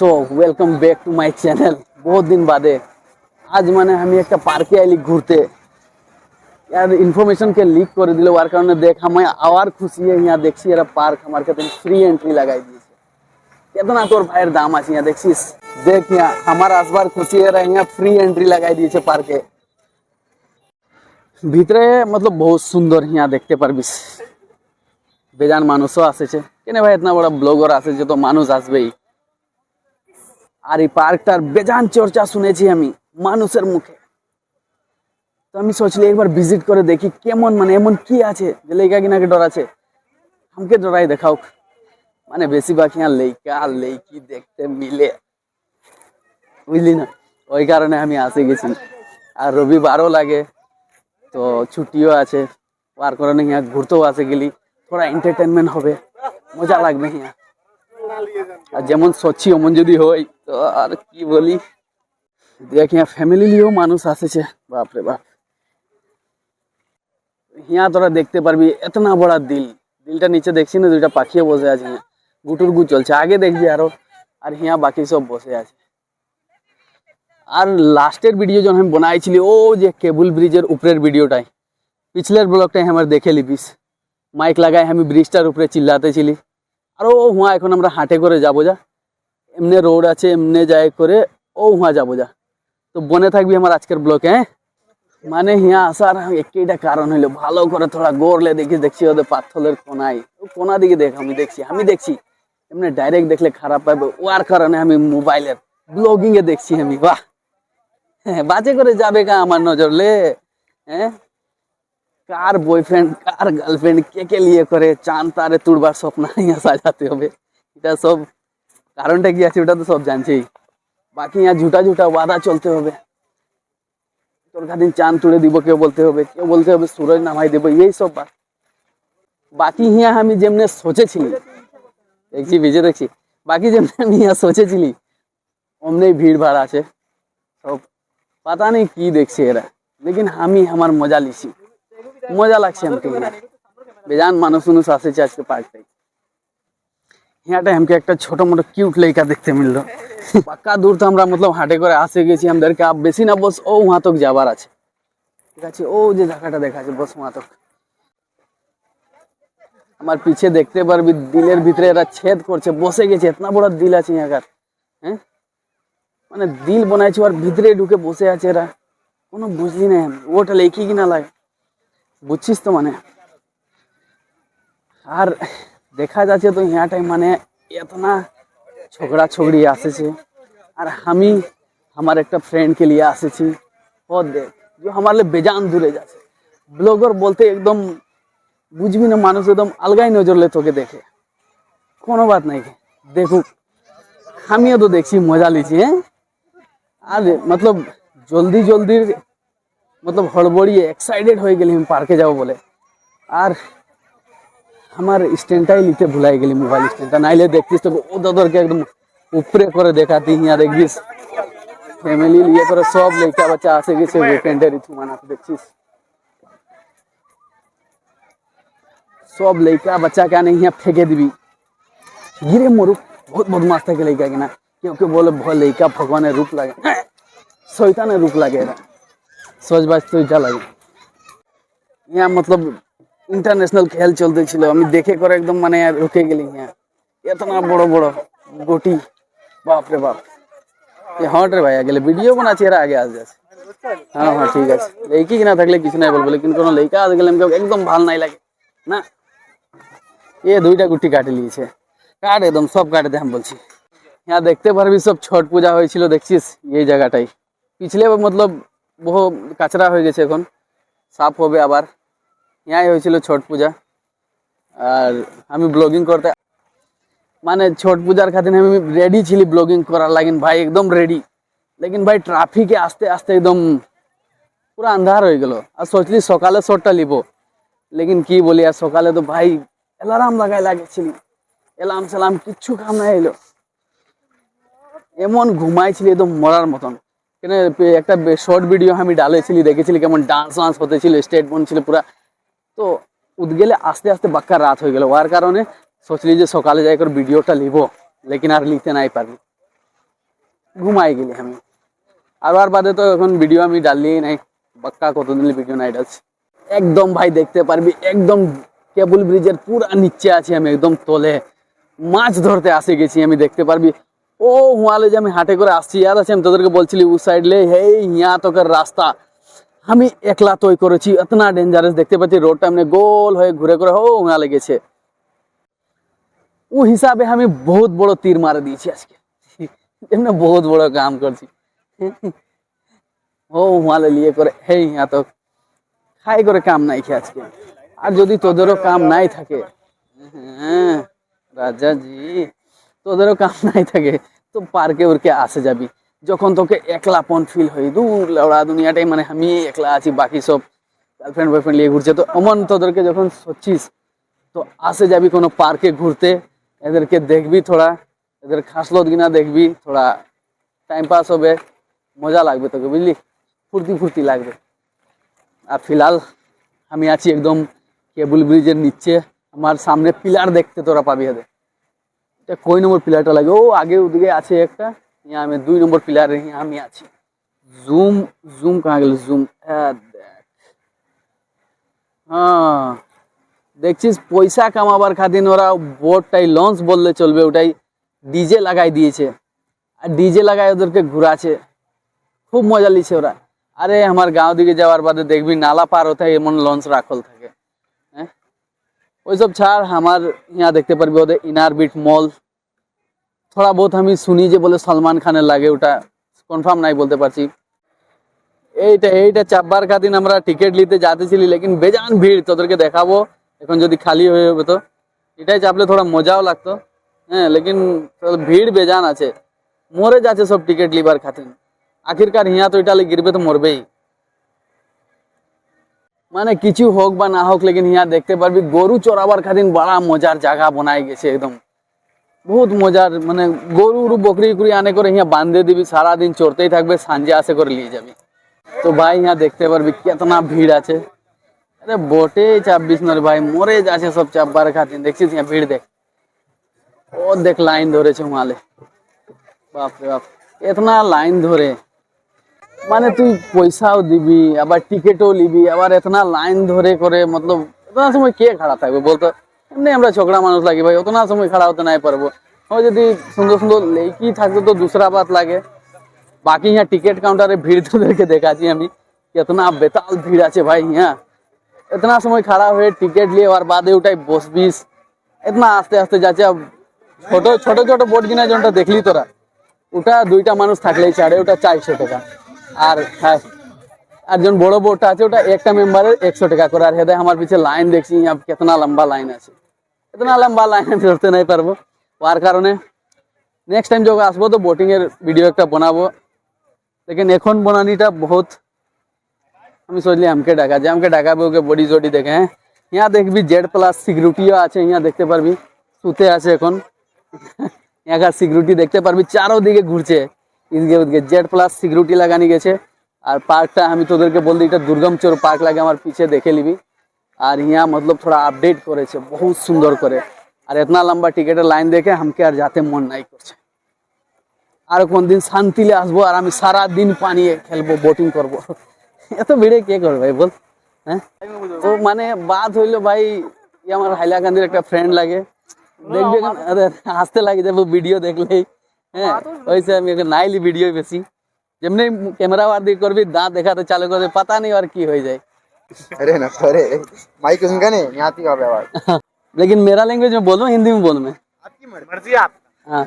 So welcome back to my channel. বহুত দিন বাদে আজ মানে আমি একটা পার্কে আইলি ঘুরতে, यार इन्फॉर्मेशन के लीक कर दिल वार कारण देख हमें आवार खुशी है। यहाँ देखी यार पार्क हमारे कहते फ्री एंट्री लगाई दी कितना तोर भाई दाम आज यहाँ देखी देख यहाँ हमारा आसबार खुशी है यहाँ फ्री एंट्री लगाई दी पार्क भीतरे मतलब बहुत सुंदर यहाँ देखते पारबिस बेजान मानुषो आसे केने भाई इतना बड़ा ब्लॉगर आसे तो मानुष आसबेई আর এই পার্কটার বেজান চর্চা শুনেছি আমি মানুষের মুখে। তো আমি সোচলি একবার ভিজিট করে দেখি কেমন মানে এমন কি আছে যে লেইকা কিনাকে ডরাছে, আমাকে ডরাই দেখাও। মানে বেশিরভাগ यहाँ লেইকা লেইকি দেখতে মিলে, বুঝলি না, ওই কারণে আমি আসে গেছি। আর রবিবারও লাগে তো ছুটিও আছে, ওর কারণে यहाँ ঘুরতেও আসে গেলি, थोड़ा एंटरटेनमेंट হবে, মজা লাগবে यहाँ। আর যেমন সচ্ছি অমন যদি হয় তো আর কি বলি। দেখ यहाँ ফ্যামিলি লিয়েও মানুষ আসেছে, বাপরে বাপ। यहाँ তোরা দেখতে পারবি এতনা বড় দিলটা নিচে দেখছি না, দুইটা পাখিও বসে আছে यहाँ, গুটুরগু চলছে, আগে দেখবি আরো। আর यहाँ বাকি সব বসে আছে। আর লাস্টের ভিডিও যখন আমি বানাইছিলি ও যে কেবল ব্রিজের উপরের ভিডিওটাই, পিছলের ব্লগটাই আমার দেখে লিপিস, মাইক লাগাই আমি ব্রিজটার উপরে চিল্লাতে ছিলি। আর ও হুয়া এখন আমরা হাঁটে করে যাবো যা, এমনি রোড আছে এমনি যাই করে ও হুয়া যাবো যা। তো বনে থাকবি আমার আজকের ব্লকে। হ্যাঁ মানে হিয়া আসার একটা কারণ হইলো ভালো করে থোড়া গড়লে দেখছি ওদের পাথরের কোনায়, কোনা দিকে দেখ আমি দেখছি এমনি ডাইরেক্ট দেখলে খারাপ পাইবে, ওর কারণে আমি মোবাইলের ব্লগিং এ দেখছি আমি। বাহ হ্যাঁ বাজে করে যাবে কা আমার নজরলে। হ্যাঁ কার বয়ফ্রেন্ড কার গার্লফ্রেন্ড কে লিয়ে করে চাঁদ তারে তুড়বার স্বপ্ন यहाँ সাজাতে হবে, এটা সব কারণটা কি আছে ওটা তো সব জানছেই। বাকি यहाँ झूठा झूठा वादा चलते হবে, তোর খাদিন চাঁদ তুড়ে দিব, কেউ বলতে হবে सूरज নামাই দেব, এই সব বাত। বাকি यहाँ আমি যেমনে সোচেছিলি দেখছি ভিজে দেখছি, বাকি যেমনে আমি यहाँ সোচেছিলি অমনেই ভিড় ভাড় আছে সব, পাতা নেই কি দেখছে এরা, लेकिन আমি আমার মজা লিছি, মজা লাগছে আমাকে। বেজান মানুষ আসেছে আজকে পার্কটাই। यहाँ हमके एक छोटो मोटो क्यूट लड़का देखते मिल रहा पक्का दूर तो আমরা मतलब হাটে করে আসে গেছি আমাদেরকে আপ বেশি না বস ও वहां तक যাবার আছে, ঠিক আছে ও যে জায়গাটা দেখা আছে বস वहां तक। আমার পিছে দেখতে পারবি দিলের ভিতরে এরা ছেদ করছে, বসে গেছে, এতনা বড় দিল আছে এখানকার। হ্যাঁ মানে দিল বানাইছে আর ভিতরে ঢুকে বসে আছে এরা, কোনো বুঝলি না ওটা লেখি কিনা লাগে, বুঝছিস তো মানে। আর দেখা যাচ্ছে তো यहाँ टाइम মানে इतना छोकरा छोकरी आसे और हमी हमारे एक फ्रेंड के लिए आसे और देख जो हमारे लिए बेजान दूरे जाছে ब्लॉगर बोलते एकदम बुझबी ना मानुष एकदम अलगाई नजर ले তোকে দেখে, কোনো बात नहीं देखो আমিও তো দেখছি মজা লিছি। হ্যাঁ আর मतलब জলদি জলদি मतलब হড়বড়িয়ে এক্সাইটেড হয়ে গেলি আমি পার্কে যাব বলে। আর আমার স্ট্যান্ডটাই নিতে ভুলাই গেলি, মোবাইল স্ট্যান্ডটা, নাইলে দেখতিস তো ওদেরকে একদম উপরে করে দেখাতি। यहाँ देखबिस फैमिली लिए করে সব লইকা বাচ্চা আসে গেছে উইকেন্ডের ইথু মানাতে, দেখছিস সব লইকা বাচ্চা কেন यहाँ फेंके দিবি गिरे मरुक। बहुत बदमाश থাকে লইকা কিনা, কেউ কেউ বলে ভয় লইকা ভগবানের রূপ লাগে, শয়তানের রূপ লাগে, এরা সহজ বাজ তো এটা লাগে। यहाँ मतलब इंटरनेशनल खेल चलते छिलो, আমি দেখে করে একদম মানে রুকে গেলি। यहाँ এতনা বড় বড় গোটি, বাপ রে বাপ। ये हट रे भाई আগে ভিডিও বানাচ্ছি এরা আগে আসে। হ্যাঁ হ্যাঁ ঠিক আছে, লেকি কিনা থাকলে কিছু নাই বলবো, लेकिन কোনো লেকা আজ গেলে আমাকে একদম ভালো নাই লাগে না। ये দুইটা গুটি কাটে লিয়েছে, কাট একদম সব কাটে দে আমি বলছি। यहाँ দেখতে পারবি সব ছট পূজা হয়েছিল, দেখছিস এই জায়গাটাই পিছলে मतलब বহু কাচরা হয়ে গেছে, এখন সাফ হবে আবার। यहाँ হয়েছিল ছট পূজা আর আমি ব্লগিং করতে মানে ছট পূজার খাতির আমি রেডি ছিলি ব্লগিং করার লাগিন ভাই, একদম রেডি। लेकिन भाई ট্রাফিকে আস্তে আস্তে একদম পুরো আন্ধার হয়ে গেল। আর সোচলি সকালে শটটা লিব, लेकिन কি বলি আর সকালে তো ভাই অ্যালার্ম লাগাই লাগেছিলি, অ্যালার্ম সালাম কিচ্ছু কাম না এলো, এমন ঘুমাইছিলি একদম মরার মতন। কেন একটা শর্ট ভিডিও আমি ডালেছিলি, দেখেছিলি কেমন ডান্স ওয়ান্স হতেছিল, স্টেট বনছিল পুরা। তো উদগেলে আস্তে আস্তে বাক্কা রাত হয়ে গেল, ওর কারণে সোচলি যে সকালে যাই করে ভিডিওটা লিব, लेकिन আর লিখতে নাই পারবি। ঘুমাই গেলি আমি। আর বাদে তো এখন ভিডিও আমি ডাললি নাই, বাক্কা কতদিন ভিডিও নাই ডালছি। একদম ভাই দেখতে পারবি একদম কেবল ব্রিজের পুরা নিচে আছি আমি, একদম তলে মাছ ধরতে আসে গেছি আমি, দেখতে পারবি। ও হুয়ালে যে আমি হাটে করে আসছি, ইয়াদ আছে আমি তোদেরকে বলছিলি উ সাইড লে হেই ইয়া তোকের রাস্তা আমি একলা তৈ করেছি, এতনা ডেঞ্জারাস দেখতে পাচ্ছি রোডটা এমনি গোল হয়ে ঘুরে ঘুরে হো হুয়ালে গেছে। ও হিসাবে আমি বহুত বড় তীর মারে দিয়েছি আজকে, এমনি বহুত বড় কাম করছি। ও হুয়ালে লিয়ে করে হেই ইয়া তো খাই করে কাম নাই খেয়ে আজকে। আর যদি তোদেরও কাম নাই থাকে, হ্যাঁ রাজা জি, তোদেরও কাম নাই থাকে তো পার্কে উর্কে আসে যাবি, যখন তোকে একলাপন ফিল হয়, দূর লড়া দুনিয়াটাই মানে আমি একলা আছি, বাকি সব গার্লফ্রেন্ড বয়ফ্রেন্ড নিয়ে ঘুরছে, তো অমন তোদেরকে যখন সচ্ছিস তো আসে যাবি কোনো পার্কে ঘুরতে, এদেরকে দেখবি থোড়া, এদের খাসলত গিনা দেখবি, থোড়া টাইম পাস হবে, মজা লাগবে তোকে বুঝলি, ফুর্তি ফুর্তি লাগবে। আর ফিলহাল আমি আছি একদম কেবল ব্রিজের নিচে, আমার সামনে পিলার দেখতে তোরা পাবি। এদের এটা কই নম্বর পিলারটা লাগে, ও আগে ওদিকে আছে একটা, यहाँ আমি 2 নম্বর পিলারে আমি আছি। জুম জুম কাহা গেল জুম, হ্যাঁ দেখছিস পয়সা কামাবার খাতির ওরা বোটটাই লঞ্চ বললে চলবে, ওটাই ডিজে লাগাই দিয়েছে, আর ডিজে লাগাই ওদেরকে ঘুরাছে, খুব মজা লিছে ওরা। আরে আমার গাঁও দিকে যাওয়ার বাদে দেখবি নালা পার হতে এমন লঞ্চ রাখল থাকে, হ্যাঁ ওইসব ছাড়। আমার यहाँ দেখতে পারবি ওদের ইনার বিট মল, থোড়া বহুত আমি শুনি যে বলে সলমান খানের লাগে, ওটা কনফার্ম নাই বলতে পারছি। এইটা চাপবার খাতির আমরা টিকিট নিতে যাতেছিলি, লেকিন বেজান ভিড়, তোদেরকে দেখাবো এখন যদি খালি হয়ে যাবে তো এটাই চাপলে থোড়া মজাও লাগতো, হ্যাঁ লেকিন ভিড় বেজান আছে, মরে যাচ্ছে সব টিকিট লিবার খাতির। আখিরকার হিয়া তো এটা গিরবে তো মরবেই, মানে কিছু হোক বা না হোক, লেকিন হিয়া দেখতে পারবি গরু চড়াবার খাতির বড়া মজার জায়গা বানাই গেছে, একদম বহুত মজার, মানে গরু বকরি কুড়ি আনে করে হিয়া বাঁধে দিবি, সারাদিন চড়তেই থাকবে, সাঁঝে আসে করে নিয়ে যাবি। তো ভাই यहाँ দেখতে পারবি কেতনা ভিড় আছে, আরে बोटे चाप बिस्नर भाई মরে যাচ্ছে সব চাপবার খাতির, দেখছিস यहाँ ভিড় দেখ, ও দেখ লাইন ধরেছে মালে, বাপ রে বাপ এতনা লাইন ধরে, মানে তুই পয়সাও দিবি আবার টিকিটও নিবি, আবার এতনা লাইন ধরে করে, মতলব এতনা সময় কে খাড়া থাকবে বলতো, এমনি আমরা ছোকরা মানুষ লাগি ভাই, অতনা সময় খাড়া হতে নাই পারবো। ও যদি সুন্দর সুন্দর লেকি থাকতো তো दूसरा बात লাগে। बाकी यहाँ टिकट काउंटारे भीड़ তোদেরকে দেখাচ্ছি আমি, কেতনা বেতাল ভিড় আছে ভাই यहाँ, इतना समय खड़ा हुए टिकट लिए और बादे उठाई बसबिस, इतना आस्ते आस्ते যাচ্ছে। ছোট ছোট ছোট বোট কিনা যেটা দেখলি তোরা, ওটা দুইটা মানুষ থাকলেই ছাড়ে, ওটা 400 টাকা। আর হ্যাঁ আর যখন বড় বোটটা আছে ওটা একটা মেম্বারের 100 টাকা করে। আর হেদে আমার পিছে লাইন দেখছি কেতনা লম্বা লাইন আছে, এতনা লম্বা লাইন আমি ধরতে নাই পারবো, ওর কারণে নেক্সট টাইম যখন আসবো তো বোটিং এর ভিডিও একটা বানাবো, लेकिन এখন বনানিটা বহুত আমি सोचली हमके डाका যে हमके ডাকাবে, ওকে বডি জডি দেখে। হ্যাঁ यहाँ দেখবি Z+ সিকিউরিটিও আছে, यहाँ দেখতে পারবি শুতে আছে এখন। यहाँ সিকিউরিটি দেখতে পারবি চারোদিকে ঘুরছে, এদিকে ওদিকে Z+ সিকিউরিটি লাগানি গেছে। আর পার্কটা আমি তোদেরকে বলদি এটা দুর্গম চোর পার্ক লাগে, আমার পিছে দেখে নিবি। আর यहाँ मतलब थोड़ा আপডেট করেছে বহুত সুন্দর করে, আর এতনা লম্বা টিকেটের লাইন দেখে हमके আর যাতে মন নাই করছে। আর কোন দিন শান্তিলে আসবো আর আমি সারা দিন পানিয়ে খেলবো, বোটিং করবো। এত ভিড়ে কে করবে ভাই বল, হ্যাঁ তো মানে বাদ হইলো ভাই, আমার হাইলাকান্দির একটা ফ্রেন্ড লাগে, দেখবি হাসতে লাগে যাবো ভিডিও দেখলেই। হ্যাঁ ওইসে আমি নাইলি ভিডিও বেশি, যেমনি ক্যামেরা আর দিকে করবি দাঁত দেখাতে চালু করবে, পাতা নেই আর কি হয়ে যায়। अरे ना अरे माइक सुनगा नहीं यहाँ की आवाज। लेकिन मेरा लैंग्वेज में बोलो, हिंदी में बोलो मैं। आपकी मर्जी आप। हाँ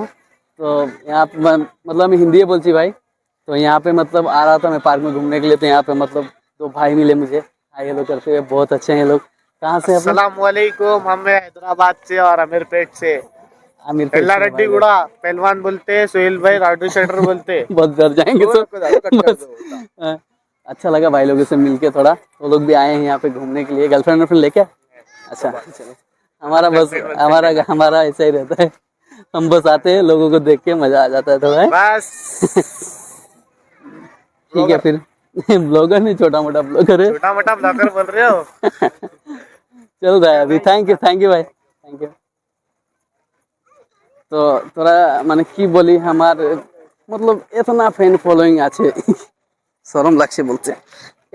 तो यहाँ पे मतलब मैं हिंदी बोलती भाई, तो यहाँ पे मतलब आ रहा था मैं पार्क में घूमने के लिए, तो यहाँ पे मतलब 2 भाई मिले मुझे, हाय हेलो करते हुए, बहुत अच्छे हैं लोग। कहाँ से? अस्सलाम वालेकुम, हम हैदराबाद से और अमीरपेट से। आमिर पहला रेड्डी गुड़ा पहलवान बोलते हैं, सोहेल भाई राडू शेटर बोलते हैं। बहुत डर जाएंगे सब। बस हाँ, अच्छा लगा भाई लोगों से मिलके थोड़ा, वो लोग भी आए हैं यहाँ पे घूमने के लिए, गर्लफ्रेंड वर्लफ्रेंड लेके। अच्छा हमारा बस हमारा ऐसा ही रहता है, हम बस आते हैं, लोगों को देख के मजा आ जाता है थोड़ा। बस ठीक है फिर। ब्लॉगर नहीं, छोटा मोटा ब्लॉगर है। छोटा मोटा ब्लॉगर बोल रहे हो। चल रहा है अभी। थैंक यू भाई, थैंक यू। तो তোরা মানে কি বলি, আমার मतलब इतना फैन फॉलोइंग আছে शर्म লাগছে বলতে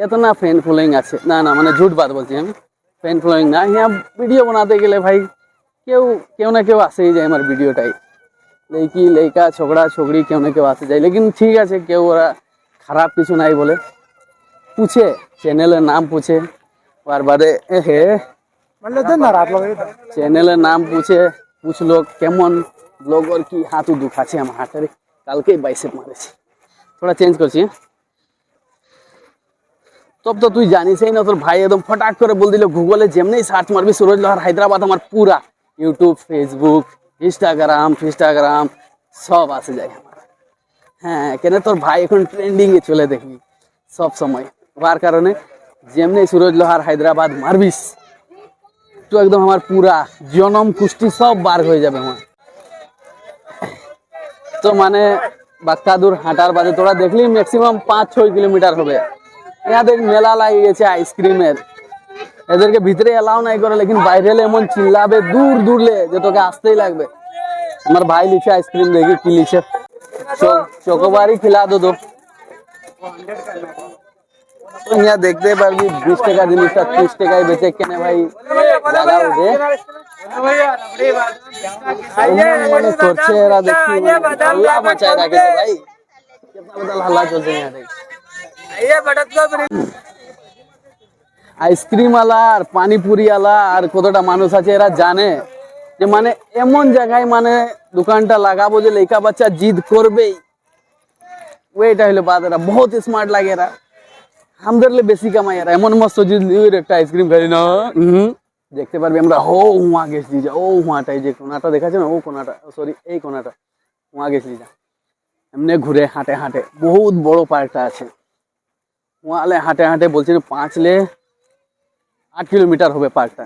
इतना फैन फॉलोइंग আছে না না মানে झूठ बात বলছি আমি फैन फॉलोइंग না यहाँ वीडियो बनाते গেলে ভাই কেউ কেউ না কেউ আসেই যায় আমার ভিডিওটাই लड़की लड़का छोकरा छोकरी क्यों ना क्यों आसे जाए लेकिन ठीक है क्यों ओरा खराब किछु नहीं बोले पूछे चैनल नाम पूछे बार बारे हे चैनल नाम पूछे पूछ लोग केमन ब्लॉगर की हाथू दुखाছে আমার হাতের কালকে বাইসেপ মারেছে थोड़ा चेंज করছি तब तो তুই জানিসই না তোর ভাই একদম ফটাক করে বল দিল গুগলে যেমনি সার্চ মারবি সুরজ লোহার হায়দ্রাবাদ আমার পুরা ইউটিউব ফেসবুক इंस्टाग्राम सब आसे जाए हाँ क्या तोर भाई এখন ট্রেন্ডিং এ চলে দেখবি সব সময় ওর কারণে যেমনি সুরজ লোহার হায়দ্রাবাদ মারবিস তো একদম আমার পুরা জনম কুষ্টি সব বার হয়ে যাবে আমার তো মানে বাক্কাদুর হাঁটার বাদে তোরা দেখলি ম্যাক্সিমাম 5-6 কিলোমিটার হবে यहाँ देख मेला লাগে গেছে আইসক্রিমের এদেরকে ভিতরে এলাও নাই করে लेकिन বাইরে এমন চিল্লাবে দূর দূর লে যে তোকে আসতেই লাগবে আমার ভাই লিখে আইসক্রিম দেখি কি লিখে চকোবারি खिला दो तो यहाँ देखते पारबি 20 টাকা জিনিসটা 30 টাকায় বেচে কেনে ভাই লাগাও দে মানে করছে এরা দেখি আল্লাহ বাঁচায় রাখে ভাই कितना बड़ा हल्ला चलते हैं यहाँ देख আইসক্রিম আলা আর পানিপুরি আলা আর কতটা মানুষ আছে এরা জানে যে মানে এমন জায়গায় মানে দোকানটা লাগাবো যে লেখা বাচ্চা জিদ করবেই ওইটা হলো বাদ এরা বহুত স্মার্ট লাগে এরা আমাদের লে বেশি কামাই এরা এমন মস্ত জিদ লিওর একটা আইসক্রিম খাই না দেখতে পারবি আমরা হো হুয়া গেছি যা ও হুয়াটাই যে কোনাটা দেখাছে না ও কোনাটা সরি এই কোনাটা হুয়া গেছি যা এমনি ঘুরে হাঁটে হাঁটে বহুত বড় পার্কটা আছে হুয়ালে হাঁটে হাঁটে বলছি 8 किलोमीटर হবে পার্কটা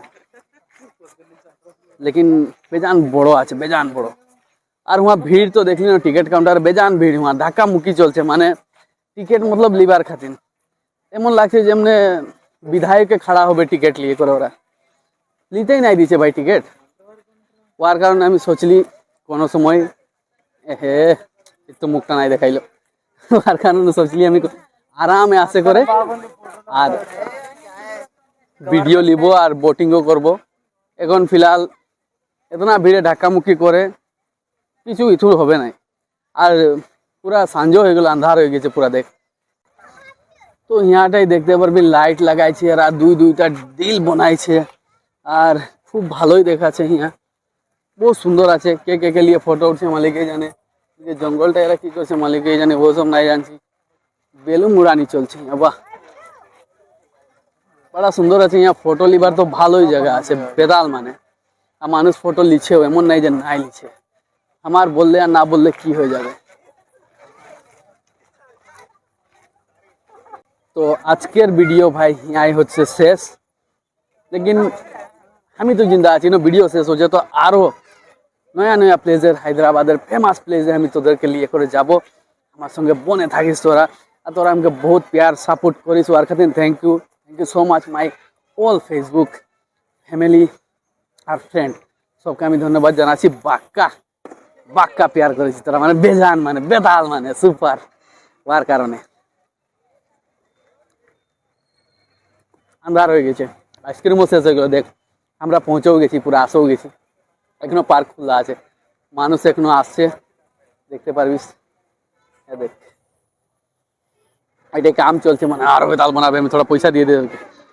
लेकिन बेजान बड़ो আছে बेजान बड़ो আর वहाँ भीड़ तो देखली ना टिकट काउंटर बेजान भीड़ वहाँ ধাক্কা মুক্কি চলছে মানে টিকিট मतलब লিবার খাতিন এমন লাগছে যেমনে বিধায়কে खड़ा হবে টিকিট নিয়ে করে ওরা নিতেই নাই দিছে ভাই টিকিট ওর কারণে আমি সোচলি কোন সময় হে একটু মুখটা নাই দেখাইলো ওর কারণে সোচলি আমি আরামে আসে করে আর ভিডিও লিবো আর বোটিংও করব এখন ফিলহাল এতনা ভিড়ে ধাক্কামুক্কি করে কিছু ইথুর হবে না আর পুরা সাঁঝ হয়ে গেল আন্ধার হয়ে গেছে পুরা দেখ তো ইয়াটাই দেখতে পারবি লাইট লাগাইছে আর দুইটা দিল বানাইছে আর খুব ভালোই দেখাচ্ছে ইয়া বহুত সুন্দর আছে কে কে কে লিয়ে ফটো উঠছে মালিকই জানে যে জঙ্গলটা এরা কি করছে মালিকই জানে ও সব নাই জানছি বেলুন উড়ানি চলছে বাহ बड़ा सुंदर আছে यहाँ फोटो लिबार तो ভালোই জায়গা আছে বেদাল মানে আর মানুষ ফটো লিছেও এমন নাই যে নাই লিছে আমার বললে আর না বললে কি হয়ে যাবে তো আজকের ভিডিও ভাই ইয়াই হচ্ছে শেষ लेकिन আমি তো জিন্দা আছি না ভিডিও শেষ হচ্ছে তো আরো নয়া নয়া প্লেসের হায়দ্রাবাদের ফেমাস প্লেসে আমি তোদেরকে নিয়ে করে যাব আমার সঙ্গে বনে থাকিস তোরা আর তোরা আমাকে বহুত প্যার সাপোর্ট করিস আর খাতির thank you so much my all Facebook family আর ফ্রেন্ড সবকে আমি ধন্যবাদ জানাচ্ছি বাক্কা বাক্কা প্যার করেছি তোরা মানে বেজান মানে বেদাল মানে সুপার ওর কারণে আন্ধার হয়ে গেছে আইসক্রিমও শেষ হয়ে গেল দেখ আমরা পৌঁছেও গেছি পুরো আসেও গেছি এখনো পার্ক খোলা আছে মানুষ এখনো আসছে দেখতে পারবিস দেখ এটাই কাম চলছে মানে আরো বেতাল বানাবে আমি থোড়া পয়সা দিয়ে দেব